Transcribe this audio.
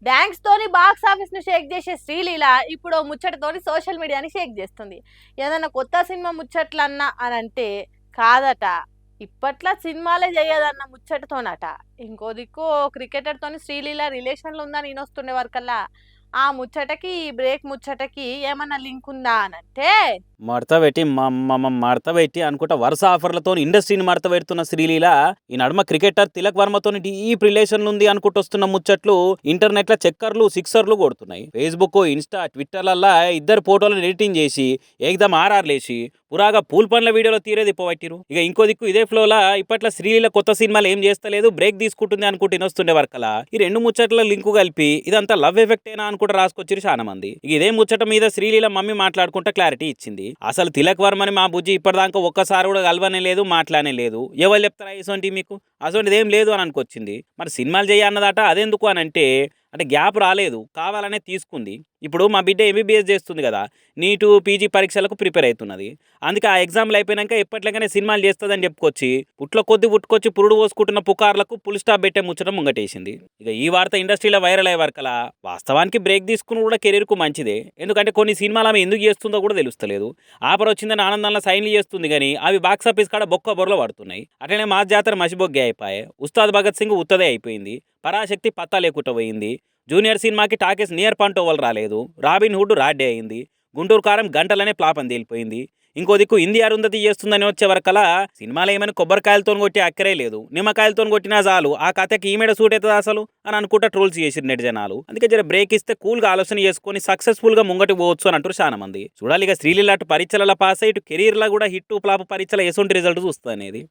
Dance తోని box office ను షేక్ చేసే శ్రీలీల ఇప్పుడు ఓ ముచ్చటతోని సోషల్ మీడియాని షేక్ చేస్తుంది. ఏదైనా కొత్త సినిమా ముచ్చట్లన్నా అని అంటే కాదట, ఇప్పట్లా సినిమాలే చేయదన్న ముచ్చటతోనట. ఇంకో దిక్కు క్రికెటర్ తోని శ్రీలీల రిలేషన్లు ఉందని ఈయనొస్తుండే వరకల్లా ఆ ముచ్చటకి ఈ బ్రేక్ ముచ్చటకి ఏమన్నా లింక్ ఉందా అని అంటే మడత పెట్టి అనుకుంటా వరుస ఆఫర్లతో ఇండస్ట్రీని మడత పెడుతున్న శ్రీలీల ఈ నడుమ క్రికెటర్ తిలక్ వర్మతో డీప్ రిలేషన్ ఉంది అనుకుంటూ వస్తున్న ముచ్చట్లు ఇంటర్నెట్ లో చెక్కర్లు సిక్సర్లు కొడుతున్నాయి. ఫేస్బుక్, ఇన్స్టా, ట్విట్టర్లల్లా ఇద్దరు ఫోటోలను ఎడిటింగ్ చేసి ఏకదం ఆర్ఆర్లేసి పురాగా పూల్ పనుల వీడియోలో తీరేది పోవట్టిరు. ఇక ఇంకో దిక్కు ఇదే ఫ్లోలా ఇప్పట్లో శ్రీలీల కొత్త సినిమాలు ఏం చేస్తలేదు, బ్రేక్ తీసుకుంటుంది అనుకుంటూ ఇనొస్తుండే వరకలా ఈ రెండు ముచ్చట్ల లింకు కలిపి ఇదంతా లవ్ ఎఫెక్ట్ ఏనా అనుకుంటూ రాసుకొచ్చిరు చాలా మంది. ఇక ఇదే ముచ్చట మీద శ్రీలీల మమ్మీ మాట్లాడుకుంటా క్లారిటీ ఇచ్చింది. అసలు తిలక్ వర్మని మా బుజ్జి ఇప్పటిదాకా ఒక్కసారి కూడా కలవనే లేదు, మాట్లాడనే లేదు. ఎవరు చెప్తారా ఇసోంటి మీకు అసోంటిది ఏం లేదు అని అనుకొచ్చింది. మరి సినిమాలు చేయన్నదట, అదెందుకు అని అంటే గ్యాప్ రాలేదు, కావాలనే తీసుకుంది. ఇప్పుడు మా బిడ్డ ఎంబీబీఎస్ చేస్తుంది కదా, నీటు పీజీ పరీక్షలకు ప్రిపేర్ అవుతున్నది. అందుకే ఆ ఎగ్జామ్లు అయిపోయినాక ఎప్పట్లేగానే సినిమాలు చేస్తుందని చెప్పుకొచ్చి పుట్ల కొద్ది పుట్టుకొచ్చి పురుడు పోసుకుంటున్న పుకార్లకు పుల్ స్టాప్ పెట్టే ముచ్చట ముంగటేసింది. ఇక ఈ వార్త ఇండస్ట్రీలో వైరల్ అయ్యే వరకలా వాస్తవానికి బ్రేక్ తీసుకుని కూడా కెరీర్కు మంచిదే. ఎందుకంటే కొన్ని సినిమాలు ఆమె ఎందుకు చేస్తుందో కూడా తెలుస్తలేదు. ఆఫర్ వచ్చిందని ఆనందంలో సైన్లు చేస్తుంది కానీ అవి బాక్సాఫీస్ కాడ బొక్క బొరలో పడుతున్నాయి. అట్లనే మా జాతర మసిబొగ్గే అయిపోయాయి. ఉస్తాద్ భగత్ సింగ్ ఉత్తదే అయిపోయింది. పరాశక్తి పత్తా లేకుండా పోయింది. జూనియర్ సినిమాకి టాకెస్ నియర్ పంటోవల్ రాలేదు. రాబిన్ హుడ్ రాడ్డే అయింది. గుంటూరు కారం గంటలనే ప్లాపని తేలిపోయింది. ఇంకో దిక్కు హిందీ అరుంధతి చేస్తుందని వచ్చే వరకలా సినిమాలు ఏమైనా కొబ్బరికాయలతో కొట్టి అక్కరే లేదు, నిమ్మకాయలతో కొట్టినా చాలు ఆ కథకి ఈమెడ సూట్ అవుతుంది అసలు అని అనుకుంటా ట్రోల్స్ చేసిరు నెట్ జనాలు. అందుకే జర బ్రేక్ ఇస్తే కూల్గా ఆలోచన చేసుకుని సక్సెస్ఫుల్ గా ముంగటి పోవచ్చు అని అంటారు చాలా మంది. చూడాలి ఇక శ్రీలీల అటు పరీక్షల పాస్ అయ్యి ఇటు కెరీర్ లో కూడా హిట్ ఫ్లాప్ పరీక్షల ఎసొంటి రిజల్ట్ చూస్తుంది అనేది.